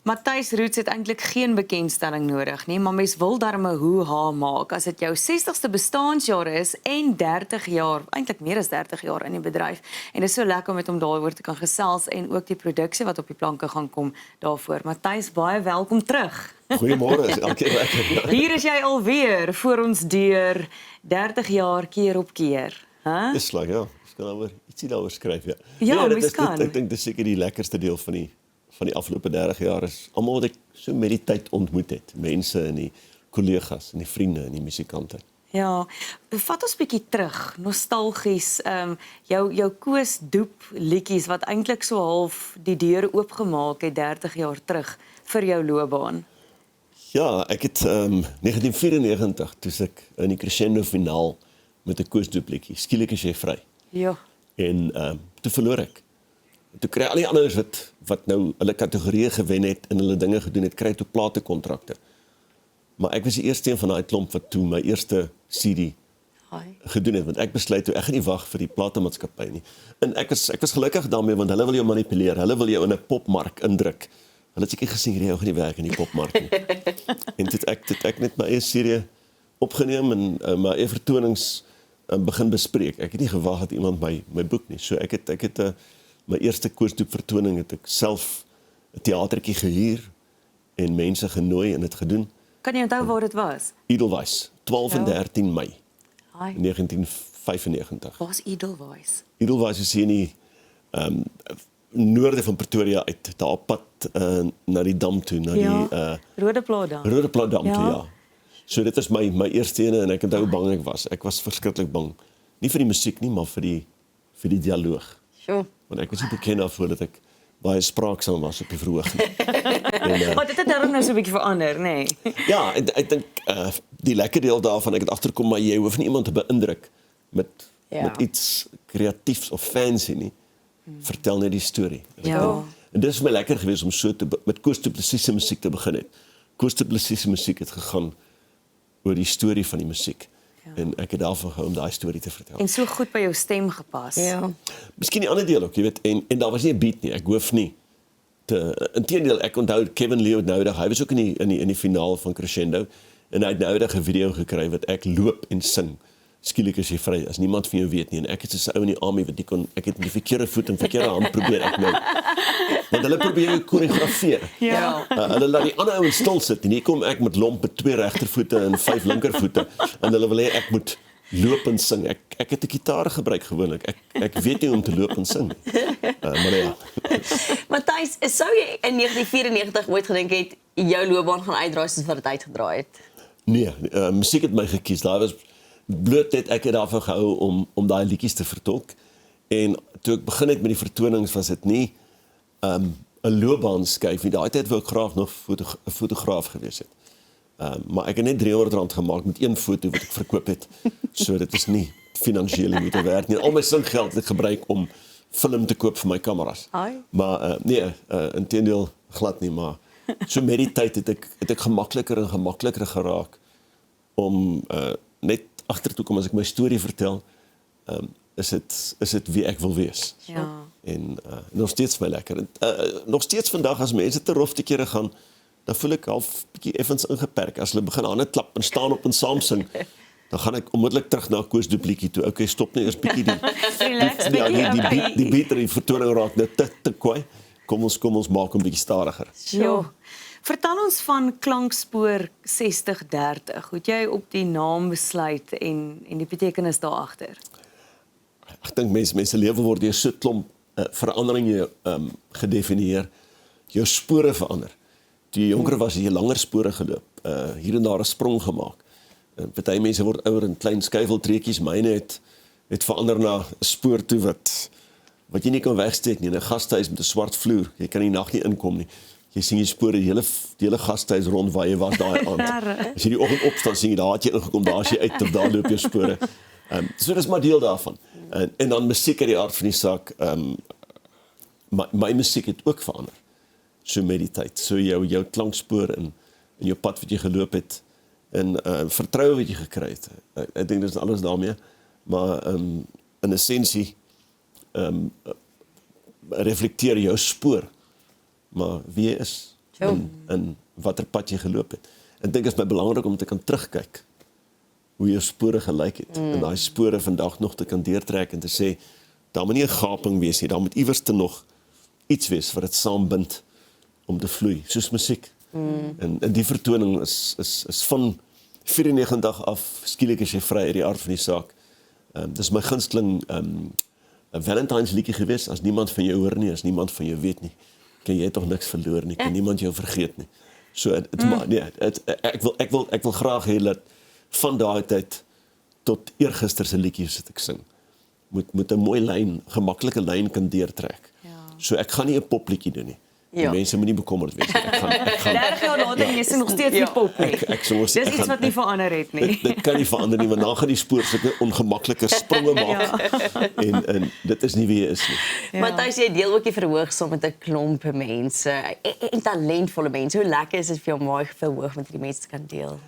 Matthys Roots het eintlik geen bekendstelling nodig nie, maar mens wil darm 'n hoe-ha maak as dit jou 60ste bestaanjaar is en 30 jaar, eintlik meer as 30 jaar in die bedryf. En dit is so lekker om met hom daaroor te kan gesels en ook die produksie wat op die planke gaan kom daarvoor. Matthys, baie welkom terug. Goeiemôre, is elke keer lekker. Hier is jy alweer voor ons deur 30 jaar keer op keer. Huh? Dis slag, ja. Ek kan alweer ietsie daaroor skryf, ja. Ja, dit mens is kan. Ek dink dis seker die lekkerste deel van die afgelope 30 jaar is almal wat ek so met die tyd ontmoet het, mense en die kollegas en die vriende en die musikante. Ja, vat ons bietjie terug, nostalgies, jou Koos Doep liedjies wat eintlik so half die deur oopgemaak het 30 jaar terug vir jou loopbaan. Ja, ek het 1994 toe ek in die Crescendo finaal met 'n Koos Doep liedjie, skielik is jy vry. Ja. En toe verloor ek. Toe kry al die anders wat nou hulle kategorieë gewen het en hulle dinge gedoen het, kry toe platekontrakte. Maar ek was die eerste een van daai klomp wat toe my eerste CD gedoen het, want ek besluit toe ek gaan nie wag vir die platemaatskappy nie. En ek was gelukkig daarmee want hulle wil jou manipuleer. Hulle wil jou in 'n popmark indruk. Hulle het seker gesien jy gaan nie werk in die popmark nie. En toe ek net my eie serie opgeneem en my eie vertonings begin bespreek. Ek het nie gewag dat iemand my boek nie. So ek het my eerste Koos Doep vertoning het ek self 'n teatertjie gehuur en mense genooi en dit gedoen. Kan jy onthou waar dit was? Edelweiss, 12 en 13 Mei Ai, 1995. was Edelweiss. Edelweiss is hier in die noorde van Pretoria uit, daar op pad na die dam toe, na die Rodeplaat dan. Rodeplaat dam toe, Ja. ja. So dit is my eerste ene en ek onthou hoe bang ek was. Ek was verskriklik bang. Nie vir die musiek nie, maar vir die dialoog. Sure. Want ek was nie bekend daarvoor dat ek baie spraaksaam was op die verhoog nie. Maar dit het daarom nou so 'n bietjie verander, nê? Nee. Ja, ek dink die lekker deel daarvan, ek het agterkom, maar jy hoef nie iemand te beïndruk met iets kreatiefs of fancy nie. Vertel net die storie. Ja. En dit is my lekker geweest om so met Koos Du Plessis se musiek te begin het. Koos Du Plessis se musiek het gegaan oor die storie van die musiek. Ja. En ek het daarvan gehou om daai storie te vertel. En so goed by jou stem gepas. Ja. Miskien die ander deel ook, jy weet, en daar was nie 'n beat nie. Ek hoef nie inteendeel, ek onthou Kevin Leo noudag, hy was ook in die finaal van Crescendo en hy het noudag 'n video gekry wat ek loop en sing. Skielik is jy vry, as niemand van jou weet nie. En ek het soos 'n ou in die army wat ek het met die verkeerde voet en verkeerde hand probeer ek nou. Want hulle probeer jou koreografeer. Ja. Hulle laat die ander ouens stil sit en hier kom ek met lomp met 2 regtervoete en 5 linkervoete en hulle wil hê ek moet loop en sing. Ek het 'n gitaar gebruik gewoonlik. Ek weet nie om te loop en sing. Maar ja. Matthys, sou jy in 1994 ooit gedink het jou loopbaan gaan uitdraai soos wat dit uitgedraai het? Nee, musiek het my gekies. Daar was bloot net ek het daarvan gehou om daai liedjies te vertolk. En toe ek begin het met die vertonings was dit nie 'n loopbaan skuif nie. Daai tyd wou ek graag nog 'n fotograaf gewees het. Maar ek het net R300 gemaak met een foto wat ek verkoop het. So dit is nie finansiële moeite werd nie. Al my singgeld het ek gebruik om film te koop vir my kameras. Ai. Maar nee, inteendeel glad nie, maar so met die tyd het ek gemakliker en gemakliker geraak om net agter toe kom as ek my storie vertel, is dit wie ek wil wees. Ja. En nog steeds my lekker. Nog steeds vandag as mense te rof te kere gaan, dan voel ek half bietjie effens ingeperk. As hulle begin hande klap en staan op en saam sing, dan gaan ek onmiddellik terug na Koos Du Plessis toe. Okay, stop net eers bietjie Relax die beat en die vertoning raak net te kwaai. Kom ons maak hom bietjie stadiger. Ja. Vertel ons van Klankspoor 6030. Hoe het jy op die naam besluit en die betekenis daar agter? Ek dink mense lewe word deur so 'n klomp veranderinge gedefinieer. Jou spore verander. Toe jy jonker was, het jy langer spore geloop. Hier en daar 'n sprong gemaak. Party mense word ouer in klein skuifeltreetjies. Myne het verander na 'n spoor toe wat jy nie kan wegsteek nie. In 'n gastehuis met 'n swart vloer. Jy kan die nag nie inkom nie. Jy sien die spore die hele gastehuis rond waar jy was daai aand. As jy die oggend opstaan, sien jy daar het jy ingekom, daar is jy uit of daar loop jou spore. So dis maar deel daarvan. En dan musiek uit die aard van die saak. My musiek het ook verander. So met die tyd. So jou klankspoor en jou pad wat jy geloop het en vertroue wat jy gekry het. Ek dink dis alles daarmee. Maar in essensie reflekteer jou spoor. Maar wie jy is. in watter pad jy geloop het. En ek dink dit is my belangrik om te kan terugkyk hoe jou spore gelyk het. En daai spore vandag nog te kan deurtrek en te sê, daar moet nie 'n gaping wees nie, daar moet iewers te nog iets wees wat dit saambind om te vloei, soos musiek. En die vertoning is van 94 af, skielik is jy vry uit die aard van die saak. Dis my gunsteling 'n Valentine's liedjie gewees, as niemand van jou hoor nie, as niemand van jou weet nie, kan jy tog niks verloor nie, kan niemand jou vergeet nie. So ek wil graag hê dat van daai tyd tot eergister se liedjies wat ek sing, moet 'n mooi lyn, gemaklike lyn kan deurtrek. So ek gaan nie 'n popliedjie doen nie. Die mense moet nie bekommerd wees nie. Ek gaan 30 jaar later en jy sing nog steeds nie pop nie. Dis iets wat nie verander het nie. Dit kan nie verander nie, want dan gaan die spoor sulke ongemaklike spronge maak. En dit is nie wie jy is nie. Matthys, jy deel ook die verhoog saam met 'n klomp mense en talentvolle mense. Hoe lekker is dit vir jou om daai verhoog met die mense te kan deel?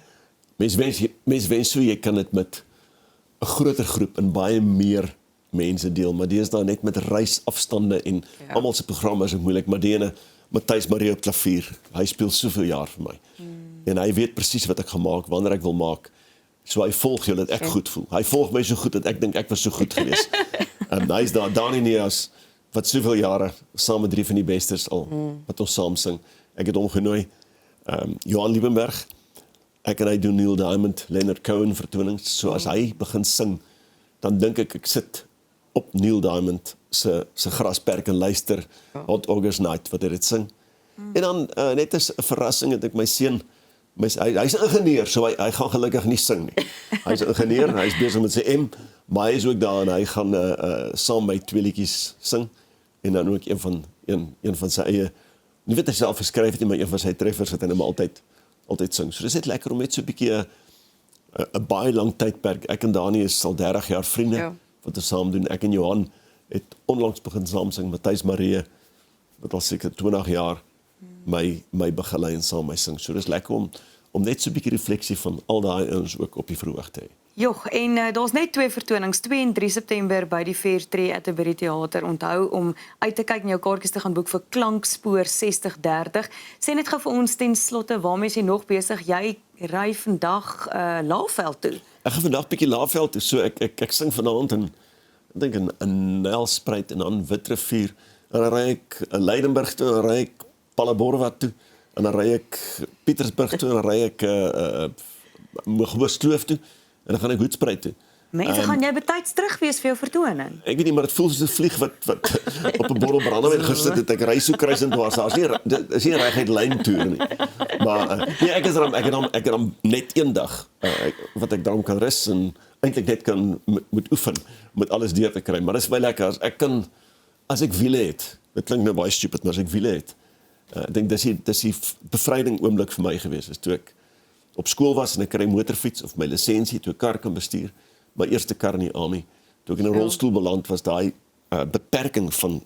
Mens wens so jy kan dit met 'n groter groep en baie meer mense deel, maar dis daar net met reisafstande en almal se programme is moeilik, maar die ene Matthys Marie op klavier, hy speel soveel jaar vir my. En hy weet presies wat ek gaan maak, wanneer ek wil maak. So hy volg jou dat ek goed voel. Hy volg my so goed dat ek dink ek was so goed geweest. Hy is daar, Dani Neas, wat soveel jare saam met 3 van die bestes al wat ons saam sing. Ek het hom genooi. Johan Liebenberg, ek en hy doen Neil Diamond, Leonard Cohen vertonings. So as hy begin sing, dan dink ek sit op Neil Diamond se grasperk en luister Hot August Night wat hy dit sing. En dan net as 'n verrassing het ek my seun, hy's 'n ingenieur, so hy gaan gelukkig nie sing nie. Hy's 'n ingenieur, hy's besig met sy M, maar hy is ook daar en hy gaan saam my 2 liedjies sing en dan ook een van sy eie, nie weet hy self geskryf het nie, maar een van sy treffers wat hy net altyd sing. So dis net lekker om net so 'n bietjie 'n baie lang tydperk. Ek en Dani is al 30 jaar vriende wat ons saam doen. Ek en Johan het onlangs begin saam sing. Matthys Marie wat al seker 20 jaar my begelei en saam my sing. So dis lekker om net so 'n bietjie refleksie van al daai ouens ook op die verhoog te hê. Jog, en daar's net 2 vertonings, 2 en 3 September by die Fairtree Atterbury Theater. Onthou om uit te kyk en jou kaartjies te gaan boek vir Klankspoor 6030. Sê net gou vir ons ten slotte, waarmee is jy nog besig? Jy ry vandag Laagveld toe. Ek gaan vandag bietjie Laagveld toe. So ek sing vanaand en ek dink in Nelspruit en dan Witrifuur. En dan ry ek Leidenburg toe, en dan ry ek Palleborwa toe, en dan ry ek Pietersburg toe, en dan ry ek Mogoeskloof toe, en dan gaan ek Hoedspruit toe. Mense, gaan jy betyds terug wees vir jou vertoning? Ek weet nie, maar dit voel soos 'n vlieg wat op 'n bottel brandewyn gesit het. Ek ry so kruisend dwars. Dit is nie reguit lyntoer nie. Maar nee, ek het dan net een dag wat ek daarom kan rus en eintlik net moet oefen met alles deur te kry. Maar dit is baie lekker as ek wiele het. Dit klink nou baie stupid, maar as ek wiele het. Ek dink dis die bevryding oomblik vir my gewees is toe ek op skool was en ek kry motorfiets of my lisensie toe ek kar kan bestuur. My eerste kar in die army. Toe ek in 'n rolstoel beland was daai beperking van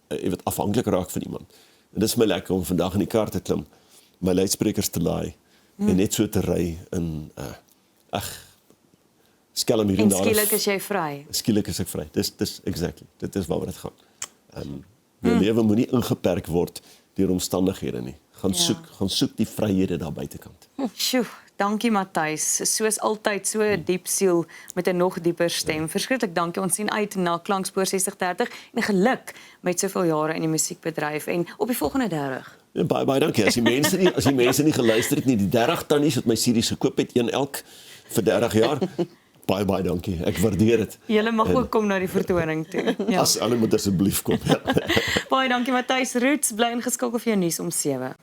jy weet afhanklik raak van iemand. En dis my lekker om vandag in die kar te klim, my luidsprekers te laai en net so te ry in skelm hier en daar. En skielik is jy vry. Skielik is ek vry. Dis exactly. Dit is waaroor dit gaan. Jou lewe moet nie ingeperk word deur omstandighede nie. Gaan soek die vryhede daar buitekant. Sjoe, dankie Matthys. Soos altyd so 'n diep siel met 'n nog dieper stem. Verskriklik dankie. Ons sien uit na Klankspoor 6030 en geluk met soveel jare in die musiekbedryf en op die volgende 30. Ja, baie dankie. As die mense nie geluister het nie, die 30 tannies wat my series gekoop het, een elk vir 30 jaar. Baie dankie. Ek waardeer dit. Julle mag ook kom na die vertoning toe. Ja. As hulle moet asseblief kom. Ja. Baie dankie Matthys Roots, bly ingeskakel vir jou nuus om 7.